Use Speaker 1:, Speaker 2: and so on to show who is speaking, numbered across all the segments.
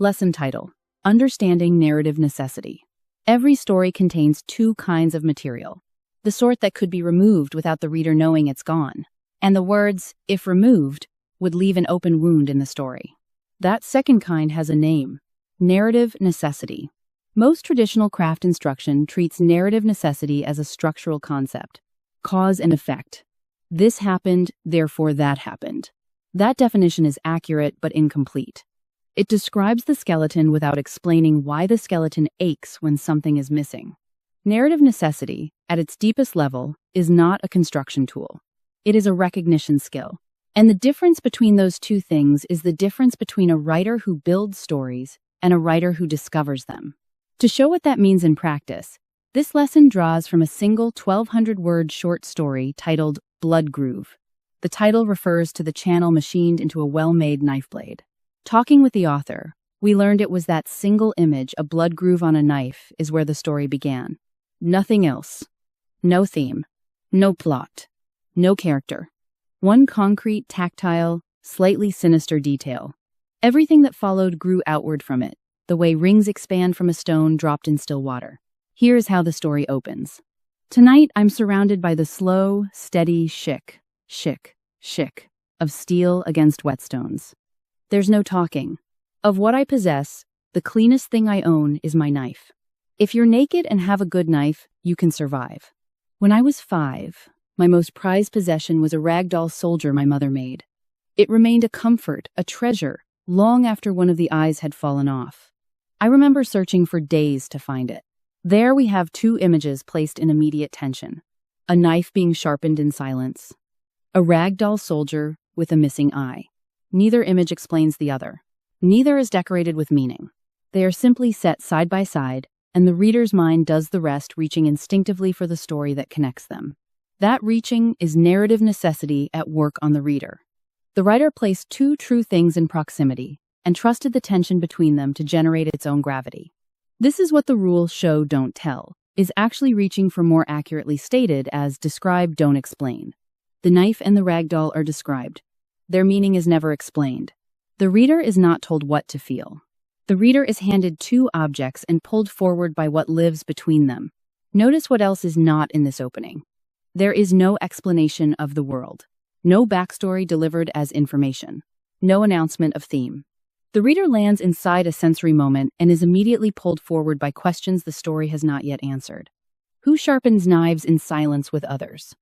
Speaker 1: Lesson title: Understanding Narrative Necessity. Every story contains two kinds of material: the sort that could be removed without the reader knowing it's gone, and the words, if removed, would leave an open wound in the story. That second kind has a name: narrative necessity. Most traditional craft instruction treats narrative necessity as a structural concept: cause and effect. This happened, therefore that happened. That definition is accurate but incomplete. It describes the skeleton without explaining why the skeleton aches when something is missing. Narrative necessity, at its deepest level, is not a construction tool. It is a recognition skill. And the difference between those two things is the difference between a writer who builds stories and a writer who discovers them. To show what that means in practice, this lesson draws from a single 1,200-word short story titled Blood Groove. The title refers to the channel machined into a well-made knife blade. Talking with the author, we learned it was that single image, a blood groove on a knife, is where the story began. Nothing else. No theme. No plot. No character. One concrete, tactile, slightly sinister detail. Everything that followed grew outward from it, the way rings expand from a stone dropped in still water. Here's how the story opens. Tonight, I'm surrounded by the slow, steady shick, shick, shick of steel against whetstones. There's no talking. Of what I possess, the cleanest thing I own is my knife. If you're naked and have a good knife, you can survive. When I was 5, my most prized possession was a ragdoll soldier my mother made. It remained a comfort, a treasure, long after one of the eyes had fallen off. I remember searching for days to find it. There we have two images placed in immediate tension: a knife being sharpened in silence, a ragdoll soldier with a missing eye. Neither image explains the other. Neither is decorated with meaning. They are simply set side by side, and the reader's mind does the rest, reaching instinctively for the story that connects them. That reaching is narrative necessity at work on the reader. The writer placed two true things in proximity and trusted the tension between them to generate its own gravity. This is what the rule show don't tell is actually reaching for, more accurately stated as describe, don't explain. The knife and the ragdoll are described. Their meaning is never explained. The reader is not told what to feel. The reader is handed two objects and pulled forward by what lives between them. Notice what else is not in this opening. There is no explanation of the world. No backstory delivered as information. No announcement of theme. The reader lands inside a sensory moment and is immediately pulled forward by questions the story has not yet answered. Who sharpens knives in silence with others?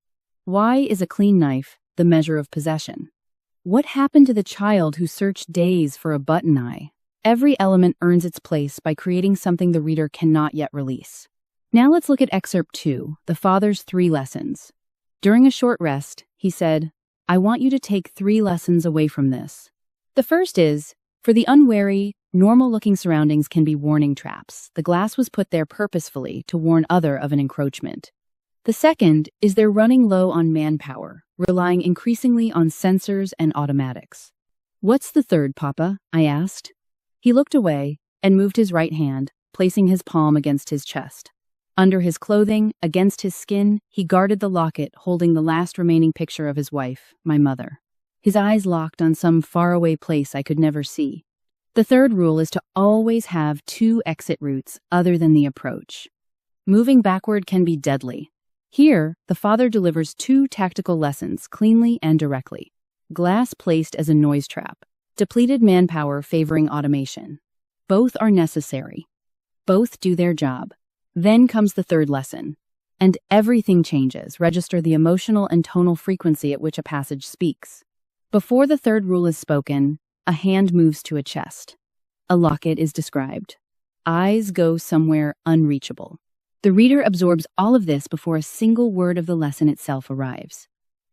Speaker 1: Why is a clean knife the measure of possession? What happened to the child who searched days for a button eye? Every element earns its place by creating something the reader cannot yet release. Now let's look at Excerpt 2, the father's 3 lessons. During a short rest, he said, "I want you to take 3 lessons away from this. The first is, for the unwary, normal-looking surroundings can be warning traps. The glass was put there purposefully to warn other of an encroachment. The second is they're running low on manpower, relying increasingly on sensors and automatics." "What's the third, Papa?" I asked. He looked away and moved his right hand, placing his palm against his chest. Under his clothing, against his skin, he guarded the locket holding the last remaining picture of his wife, my mother. His eyes locked on some faraway place I could never see. The third rule is to always have 2 exit routes other than the approach. Moving backward can be deadly. Here, the father delivers 2 tactical lessons cleanly and directly. Glass placed as a noise trap. Depleted manpower favoring automation. Both are necessary. Both do their job. Then comes the third lesson. And everything changes. Register the emotional and tonal frequency at which a passage speaks. Before the third rule is spoken, a hand moves to a chest. A locket is described. Eyes go somewhere unreachable. The reader absorbs all of this before a single word of the lesson itself arrives.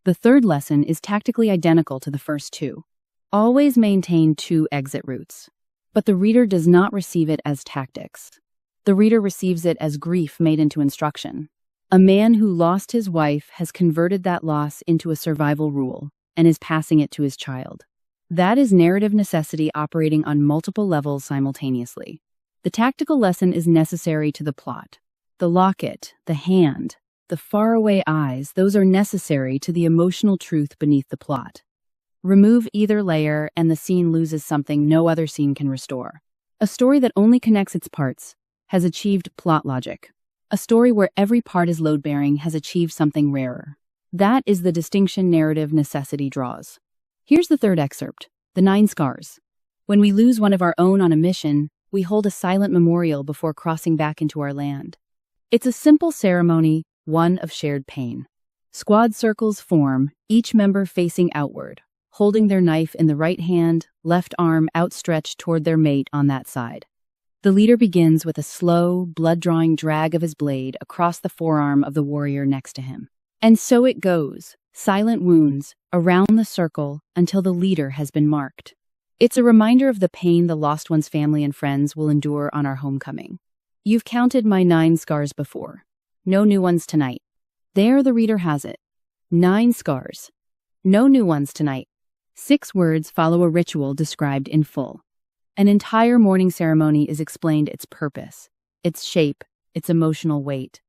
Speaker 1: The third lesson is tactically identical to the first 2. Always maintain 2 exit routes. But the reader does not receive it as tactics. The reader receives it as grief made into instruction. A man who lost his wife has converted that loss into a survival rule and is passing it to his child. That is narrative necessity operating on multiple levels simultaneously. The tactical lesson is necessary to the plot. The locket, the hand, the faraway eyes, those are necessary to the emotional truth beneath the plot. Remove either layer and the scene loses something no other scene can restore. A story that only connects its parts has achieved plot logic. A story where every part is load-bearing has achieved something rarer. That is the distinction narrative necessity draws. Here's the third excerpt, The 9 Scars. When we lose one of our own on a mission, we hold a silent memorial before crossing back into our land. It's a simple ceremony, one of shared pain. Squad circles form, each member facing outward, holding their knife in the right hand, left arm outstretched toward their mate on that side. The leader begins with a slow, blood-drawing drag of his blade across the forearm of the warrior next to him. And so it goes, silent wounds, around the circle until the leader has been marked. It's a reminder of the pain the lost one's family and friends will endure on our homecoming. You've counted my 9 scars before. No new ones tonight. There the reader has it. 9 scars. No new ones tonight. 6 words follow a ritual described in full. An entire mourning ceremony is explained its purpose, its shape, its emotional weight.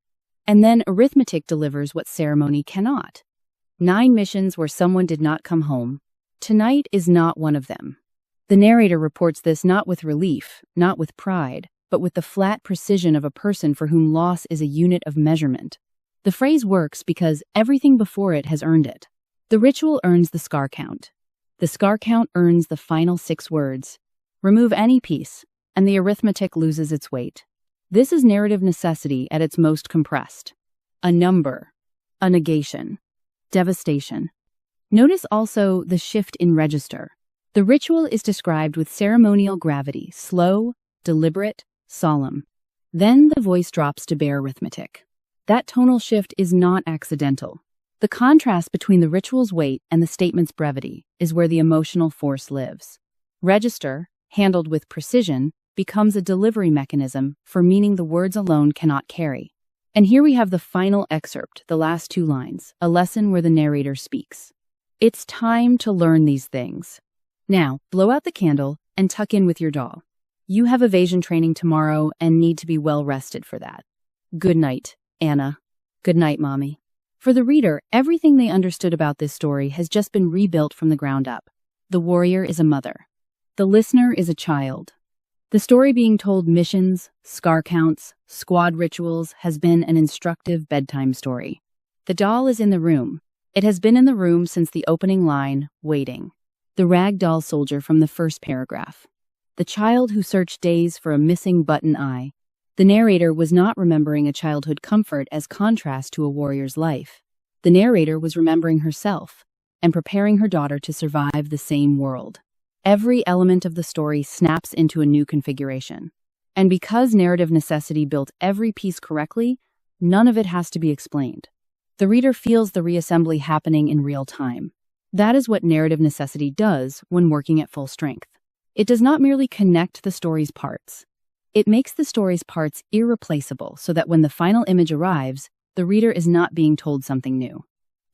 Speaker 1: And then arithmetic delivers what ceremony cannot. 9 missions where someone did not come home. Tonight is not one of them. The narrator reports this not with relief, not with pride, but with the flat precision of a person for whom loss is a unit of measurement. The phrase works because everything before it has earned it. The ritual earns the scar count. The scar count earns the final 6 words. Remove any piece, and the arithmetic loses its weight. This is narrative necessity at its most compressed. A number, a negation, devastation. Notice also the shift in register. The ritual is described with ceremonial gravity, slow, deliberate, solemn. Then the voice drops to bare arithmetic. That tonal shift is not accidental. The contrast between the ritual's weight and the statement's brevity is where the emotional force lives. Register, handled with precision, becomes a delivery mechanism for meaning the words alone cannot carry. And here we have the final excerpt, the last 2 lines, a lesson where the narrator speaks. It's time to learn these things. Now, blow out the candle and tuck in with your doll. You have evasion training tomorrow and need to be well rested for that. Good night, Anna. Good night, Mommy. For the reader, everything they understood about this story has just been rebuilt from the ground up. The warrior is a mother. The listener is a child. The story being told missions, scar counts, squad rituals has been an instructive bedtime story. The doll is in the room. It has been in the room since the opening line, waiting. The rag doll soldier from the first paragraph. The child who searched days for a missing button eye. The narrator was not remembering a childhood comfort as contrast to a warrior's life. The narrator was remembering herself and preparing her daughter to survive the same world. Every element of the story snaps into a new configuration. And because narrative necessity built every piece correctly, none of it has to be explained. The reader feels the reassembly happening in real time. That is what narrative necessity does when working at full strength. It does not merely connect the story's parts. It makes the story's parts irreplaceable so that when the final image arrives, the reader is not being told something new.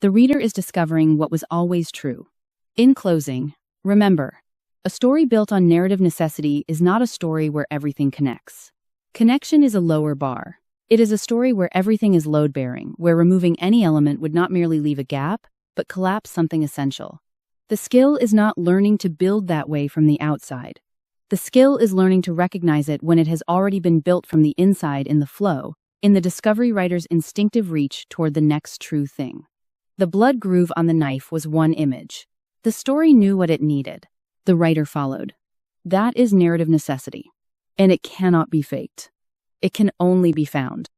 Speaker 1: The reader is discovering what was always true. In closing, remember, a story built on narrative necessity is not a story where everything connects. Connection is a lower bar. It is a story where everything is load-bearing, where removing any element would not merely leave a gap, but collapse something essential. The skill is not learning to build that way from the outside. The skill is learning to recognize it when it has already been built from the inside in the flow, in the discovery writer's instinctive reach toward the next true thing. The blood groove on the knife was one image. The story knew what it needed. The writer followed. That is narrative necessity. And it cannot be faked. It can only be found.